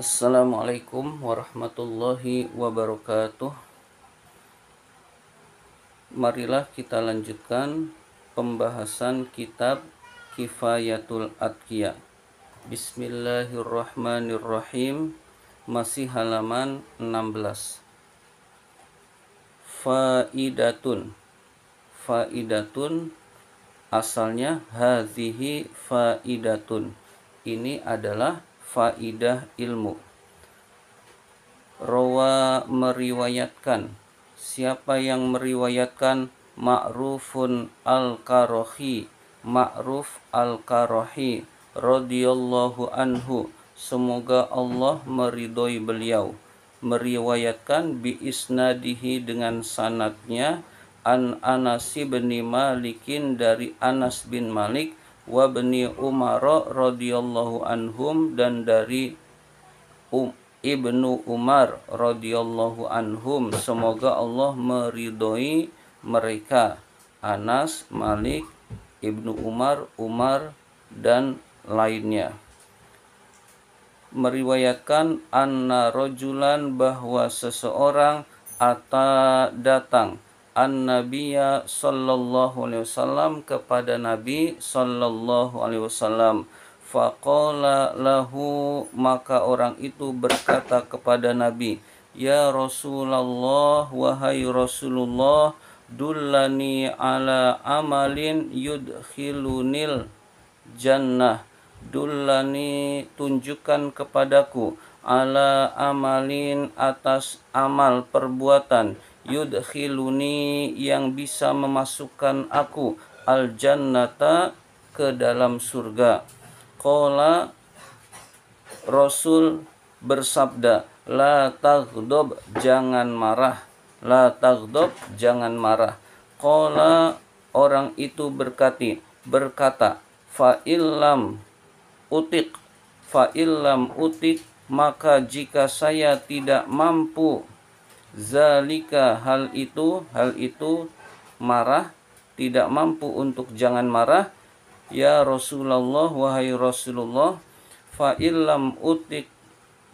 Assalamualaikum warahmatullahi wabarakatuh. Marilah kita lanjutkan pembahasan kitab Kifayatul Atqiya. Bismillahirrahmanirrahim. Masih halaman 16. Faidatun. Faidatun asalnya hadhihi faidatun. Ini adalah faidah ilmu. Rawa meriwayatkan. Siapa yang meriwayatkan? Ma'rufun al-Karahi. Ma'ruf al-Karahi radhiyallahu anhu. Semoga Allah meridhoi beliau. Meriwayatkan bi isnadihi dengan sanadnya an Anas bin Malikin dari Anas bin Malik wa bani Umar radhiyallahu anhum dan dari Ibnu Umar radhiyallahu anhum, semoga Allah meridhoi mereka. Anas, Malik, Ibnu Umar dan lainnya. Meriwayatkan anna rojulan, bahwa seseorang datang an-nabiyya sallallahu alaihi wasallam kepada Nabi sallallahu alaihi wasallam. Faqala lahu, maka orang itu berkata kepada Nabi, ya Rasulullah, wahai Rasulullah, dullani ala amalin yudkhilunil jannah. Dullani, tunjukkan kepadaku, ala amalin, atas amal perbuatan, yudkhiluni, yang bisa memasukkan aku, al jannata, ke dalam surga. Qala, Rasul bersabda, la taghdob, jangan marah. La taghdob, jangan marah. Qala, orang itu berkata, fa illam utik, maka jika saya tidak mampu, zalika, hal itu marah, tidak mampu untuk jangan marah, ya Rasulullah, wahai Rasulullah, fa illam utik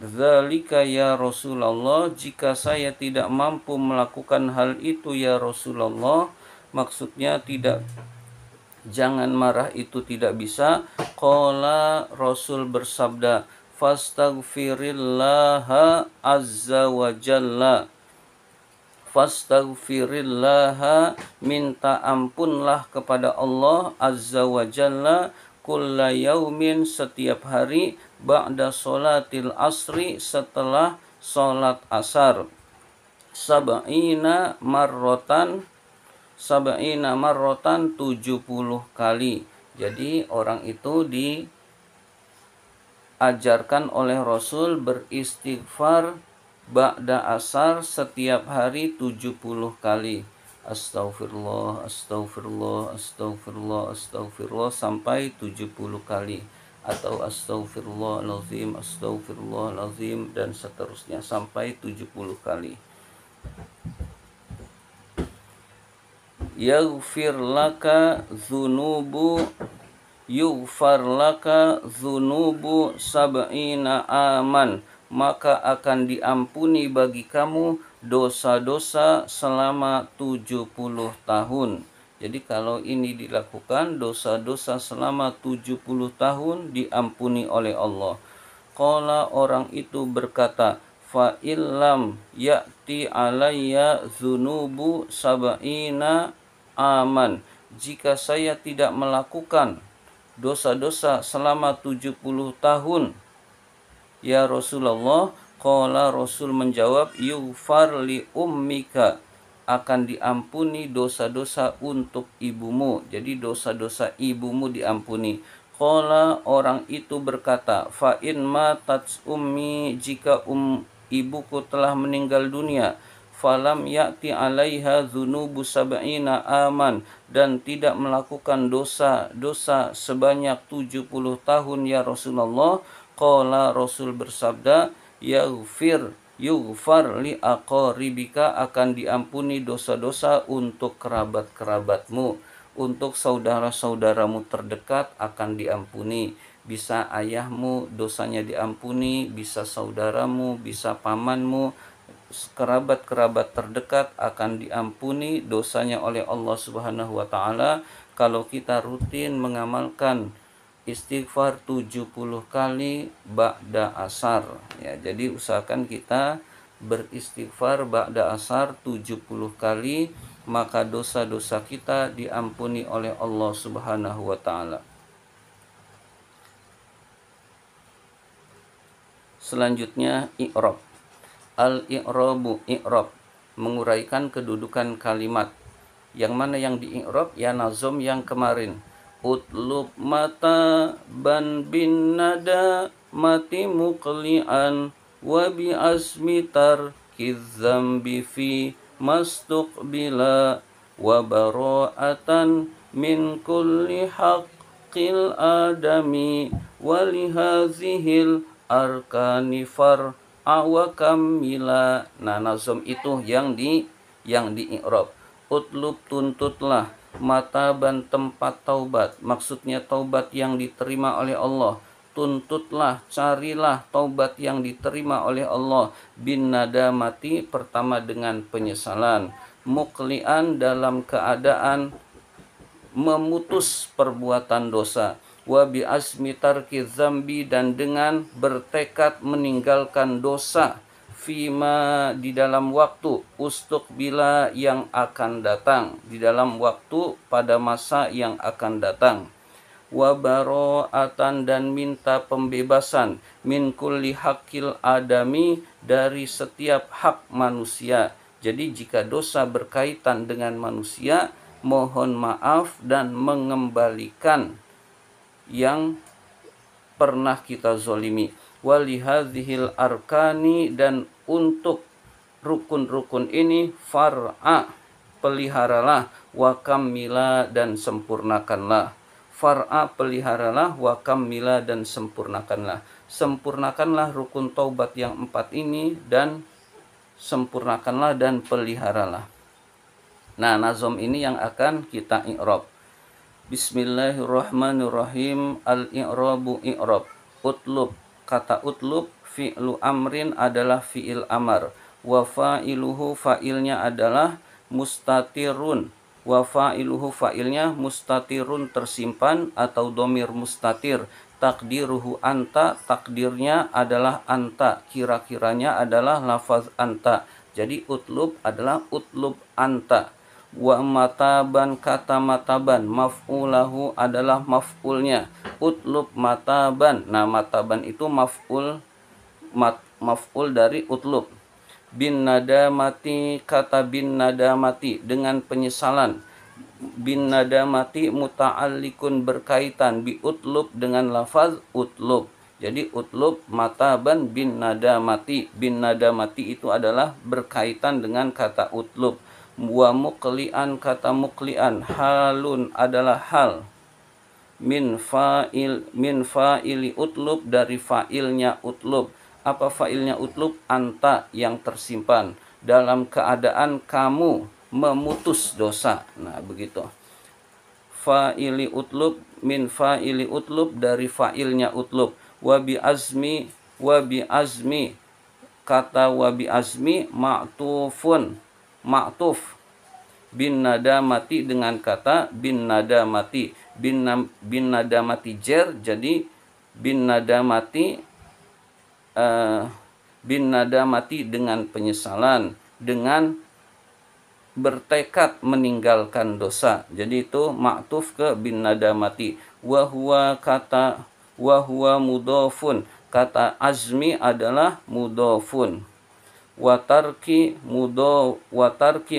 zalika ya Rasulullah, jika saya tidak mampu melakukan hal itu ya Rasulullah, maksudnya jangan marah itu tidak bisa. Qala, Rasul bersabda, fastaghfirillaha azza wa jalla. Fastaghfirillaha, minta ampunlah kepada Allah azza wa jalla, kulla yaumin, setiap hari, ba'da sholatil asri, setelah sholat asar, sab'ina marrotan 70 kali. Jadi orang itu diajarkan oleh Rasul beristighfar ba'da asar setiap hari 70 kali. Astaghfirullah, astaghfirullah, astaghfirullah, astaghfirullah, sampai 70 kali. Atau astaghfirullahalazim, dan seterusnya sampai 70 kali. Yughfar laka dzunubu sab'ina aman, maka akan diampuni bagi kamu dosa-dosa selama 70 tahun. Jadi kalau ini dilakukan, dosa-dosa selama 70 tahun diampuni oleh Allah. Qala, orang itu berkata, fa illam ya'ti alayya dzunubu sab'ina aman, jika saya tidak melakukan dosa-dosa selama 70 tahun ya Rasulullah. Qala, Rasul menjawab, yughfar li ummika, akan diampuni dosa-dosa untuk ibumu. Jadi dosa-dosa ibumu diampuni. Qala, orang itu berkata, fa in matat ummi, jika ibuku telah meninggal dunia, falam ya'ti alaiha dzunubu sab'ina aman, dan tidak melakukan dosa-dosa sebanyak 70 tahun ya Rasulullah. Qala, Rasul bersabda, yughfar li aqaribika, akan diampuni dosa-dosa untuk kerabat-kerabatmu, untuk saudara-saudaramu terdekat akan diampuni. bisa ayahmu dosanya diampuni, bisa saudaramu, bisa pamanmu, kerabat-kerabat terdekat akan diampuni dosanya oleh Allah Subhanahu wa taala kalau kita rutin mengamalkan istighfar 70 kali ba'da asar ya. Jadi usahakan kita beristighfar ba'da asar 70 kali, maka dosa-dosa kita diampuni oleh Allah Subhanahu wa taala. Selanjutnya i'rab. Al-i'rabu i'rab, menguraikan kedudukan kalimat. Yang mana yang di-i'rab? Ya nazom yang kemarin. Utlub mata ban bin nada mati muqli'an wa bi asmitar kizzambi fi mastuqbila wa bara'atan min kulli haqqil adami wa lihazihil arkanifar awakamila. Nah, nazom itu yang di i'rab. Utlub, tuntutlah, mataban, tempat taubat, maksudnya taubat yang diterima oleh Allah. Tuntutlah, carilah taubat yang diterima oleh Allah. Bin nadamati, pertama dengan penyesalan. Muklian, dalam keadaan memutus perbuatan dosa. Wa bi asmi tarki zambi, dan dengan bertekad meninggalkan dosa. Fima, di dalam waktu, ustuqbila, yang akan datang, di dalam waktu pada masa yang akan datang. Wa baro'atan, dan minta pembebasan, min kulli hakil adami, dari setiap hak manusia. Jadi jika dosa berkaitan dengan manusia, mohon maaf dan mengembalikan yang pernah kita zolimi. Walihadzihil arkani, dan untuk rukun-rukun ini, far'a, peliharalah, wa kammila, dan sempurnakanlah. Far'a, peliharalah, wa kammila, dan sempurnakanlah. Sempurnakanlah rukun taubat yang 4 ini, dan sempurnakanlah dan peliharalah. Nah, nazom ini yang akan kita i'rab. Bismillahirrahmanirrahim. Al-i'rabu i'rab. Utlub, kata utlub, fi'lu amrin adalah fi'il amar. Wa fa'iluhu, fa'ilnya adalah mustatirun. Wa fa'iluhu, fa'ilnya mustatirun, tersimpan atau domir mustatir. Takdiruhu anta, takdirnya adalah anta, kira-kiranya adalah lafaz anta. Jadi utlub adalah utlub anta. Wa mataban, kata mataban, maf'ulahu adalah maf'ulnya. Utlub mataban. Nah, mataban itu maf'ul dari utlub. Bin nadamati, kata bin nadamati, dengan penyesalan. Bin nadamati muta'allikun, berkaitan, bi utlub, dengan lafaz utlub. Jadi utlub mataban bin nadamati. Bin nadamati itu adalah berkaitan dengan kata utlub. Wa muqli'an, kata muqli'an, halun adalah hal. Min fa'ili utlub, dari fa'ilnya utlub. Apa fa'ilnya utlub? Anta, yang tersimpan, dalam keadaan kamu memutus dosa. Nah, begitu. Fa'ili utlub, min fa'ili utlub, dari fa'ilnya utlub. Wa bi azmi, kata wa bi azmi ma'tufun, ma'tuf. Bin nadamati, dengan kata bin nadamati. Bin nadamati jer, jadi bin nadamati dengan penyesalan, dengan bertekad meninggalkan dosa. Jadi itu ma'tuf ke bin nadamati. Wa huwa, kata wa huwa mudhafun, kata azmi adalah mudhafun. Watarki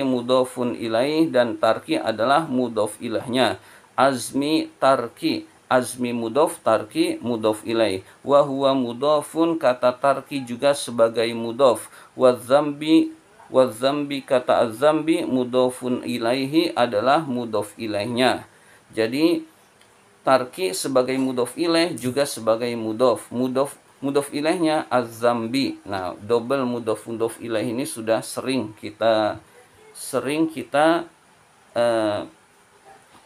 mudhafun ilaih, dan tarki adalah mudhaf ilahnya. Azmi tarki, azmi mudhaf, tarki mudhaf ilaih. Wa huwa mudhafun, kata tarki juga sebagai mudhaf. Wadzambi, kata azambi mudhafun ilaihi, adalah mudhaf ilaihnya. Jadi tarki sebagai mudhaf ilaih, juga sebagai mudhaf. Mudhaf ilaihnya az-zambi. Nah, double mudhaf ilaih ini sudah sering kita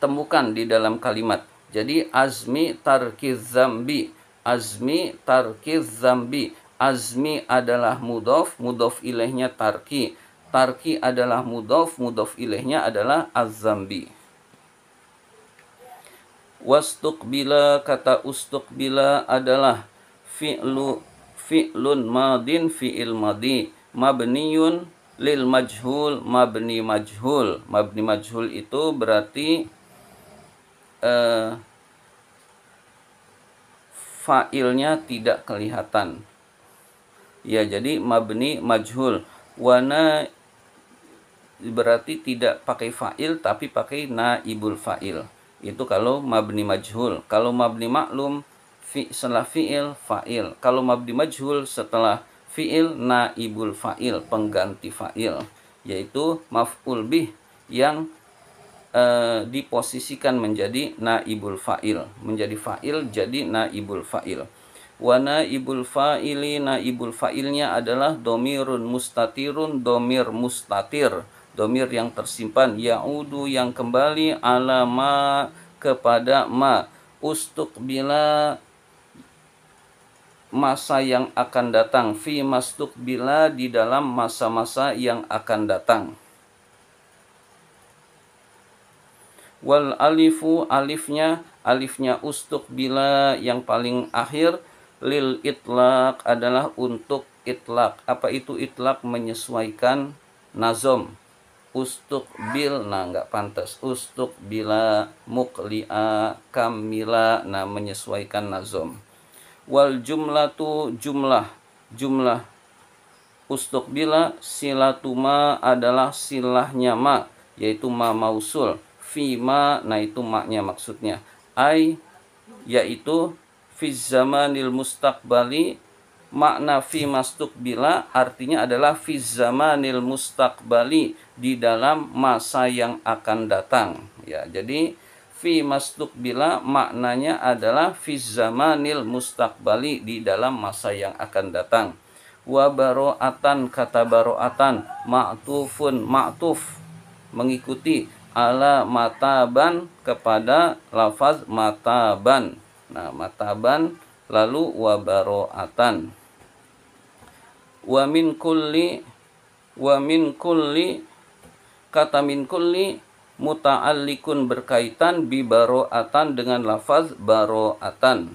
temukan di dalam kalimat. Jadi azmi tarkiz zambi, azmi tarkiz zambi. Azmi adalah mudhof, mudhof ilaihnya tarki. Tarki adalah mudhof, mudhof ilaihnya adalah az-zambi. Wastuqbila, kata ustuqbila adalah fi'lun madin, fi'il madi, mabniyun lil majhul, mabni majhul. Mabni majhul itu berarti fa'ilnya tidak kelihatan. Ya, jadi mabni majhul. Wana berarti tidak pakai fa'il tapi pakai naibul fa'il. Itu kalau mabni majhul. Kalau mabni maklum setelah fi'il fa'il. Kalau mabni majhul setelah fi'il naibul fa'il, pengganti fa'il, yaitu maf'ul bih yang diposisikan menjadi naibul fa'il, menjadi fa'il jadi naibul fa'il. Wa naibul fa'ili, naibul fa'ilnya adalah domirun mustatirun, domir mustatir, domir yang tersimpan, ya'udu yang kembali, ala ma kepada ma, ustuqbila masa yang akan datang, fi mastuqbila di dalam masa-masa yang akan datang. Wal alifu, alifnya ustuqbila yang paling akhir, lil itlaq adalah untuk itlaq. Apa itu itlaq? Menyesuaikan nazom. Ustuqbil, nah nggak pantas. Ustuqbila, muqli'a, kamila, nah menyesuaikan nazom. Wal jumlatu, jumlah ustuqbila, silatuma adalah silahnya ma, yaitu ma mausul. Fima, nah itu maknya maksudnya. Ai, yaitu fi zamanil mustaqbali, makna fi mastuqbila artinya adalah fi zamanil mustaqbali, di dalam masa yang akan datang. Ya, jadi fi mastuqbila maknanya adalah fi zamanil mustaqbali, di dalam masa yang akan datang. Wa baro'atan, kata baro'atan ma'tufun, ma'tuf mengikuti, ala mataban kepada lafaz mataban. Nah, mataban lalu wa baro'atan. Wa min kulli, kata min kulli muta'allikun berkaitan bi baro'atan dengan lafaz baro'atan.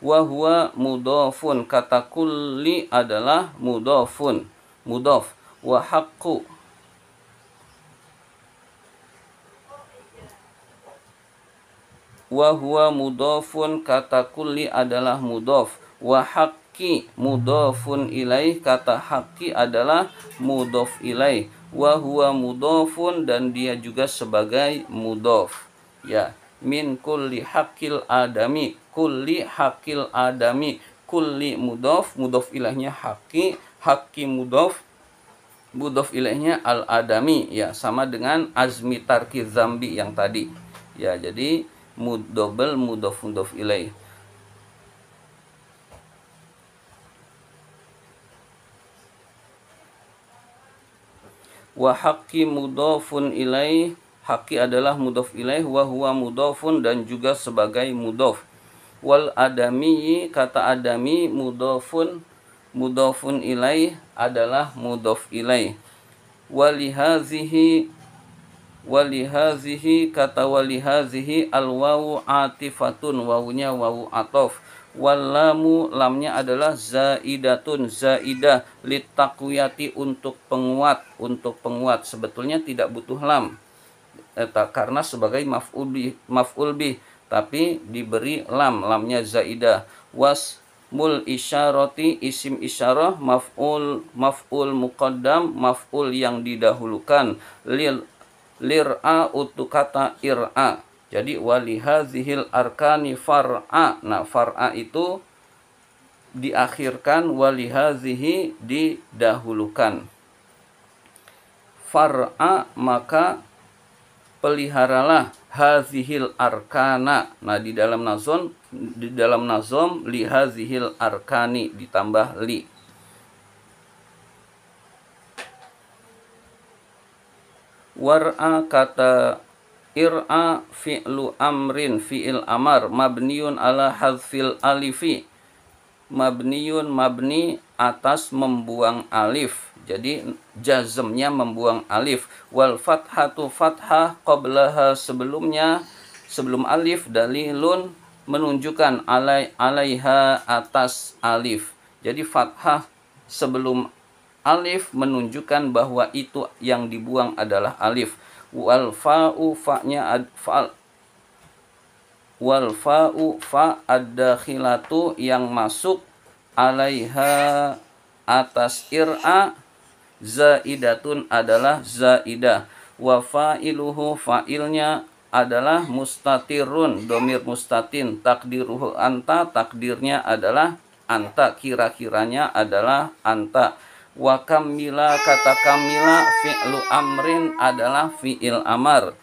Wa huwa mudhofun, kata kulli adalah mudhofun, mudhof. Wa haqqu, wa huwa mudhofun, kata kulli adalah mudhof. Wa haqqi mudhofun ilaih, kata haqqi adalah mudhof ilaih. Wa huwa mudhofun, dan dia juga sebagai mudhof. Ya, min kulli haqqil adami, kulli haqqil adami, kulli mudhof, mudhof ilaihnya haqqi, haqqi mudhof, mudhof ilaihnya al adami. Ya, sama dengan azmi tarki zambi yang tadi. Ya, jadi double mudhof mudhof ilaih. Wa haqqi mudhofun ilaih, haqqi adalah mudhof ilaih, wa huwa mudhofun, dan juga sebagai mudhof. Wal adami, kata adami mudhofun, mudhofun ilaih adalah mudhof ilaih. Walihazihi, walihazihi, kata walihazihi al wawu atifatun, wawunya wawu atof. Wallamu, lamnya adalah zaidatun, zaidah, litakwiyati, untuk penguat, untuk penguat. Sebetulnya tidak butuh lam karena sebagai maf'ul bih, tapi diberi lam, lamnya zaidah. Wasmul isyarati, isim isyarah, maf'ul muqaddam, maf'ul yang didahulukan. Lir'a, untuk kata ir'a. Jadi walihazihil arkani far'a. Nah, far'a itu diakhirkan, walihazihi didahulukan. Far'a, maka peliharalah hazihil arkana. Nah, di dalam nazom lihazihil arkani ditambah li. War'a, kata Ir'a fi'lu amrin fi'il amar mabniun ala hadfil alifi. Mabniun mabni atas membuang alif. Jadi jazmnya membuang alif. Wal fathatu fathah qablaha sebelumnya, sebelum alif, dalilun menunjukkan alaiha atas alif. Jadi fathah sebelum alif menunjukkan bahwa itu yang dibuang adalah alif. Wal fa'u fa'nya wal fa'u fa ad-dakhilatu yang masuk alaiha atas ir'a zaidatun adalah zaidah. Wa fa'iluhu fa'ilnya adalah mustatirun domir mustatin takdiruhu anta takdirnya adalah anta kira-kiranya adalah anta. Wa kamila kata kamila fi'lu amrin adalah fi'il amar.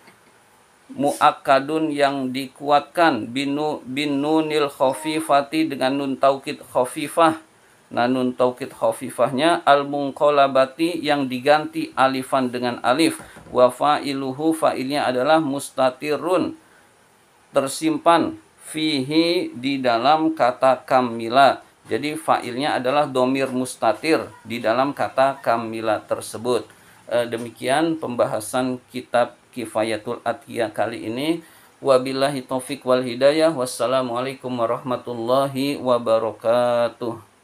Mu'akkadun yang dikuatkan bin nunil khafifati dengan nun taukid khafifah. Nah nun taukid khafifahnya al munqalabati yang diganti alifan dengan alif. Wa fa'iluhu fa'ilnya adalah mustatirun tersimpan fihi di dalam kata kamila. Jadi fa'ilnya adalah domir mustatir di dalam kata kamila tersebut. Demikian pembahasan kitab Kifayatul Atqiyah kali ini. Wabillahi taufik wal hidayah. Wassalamualaikum warahmatullahi wabarakatuh.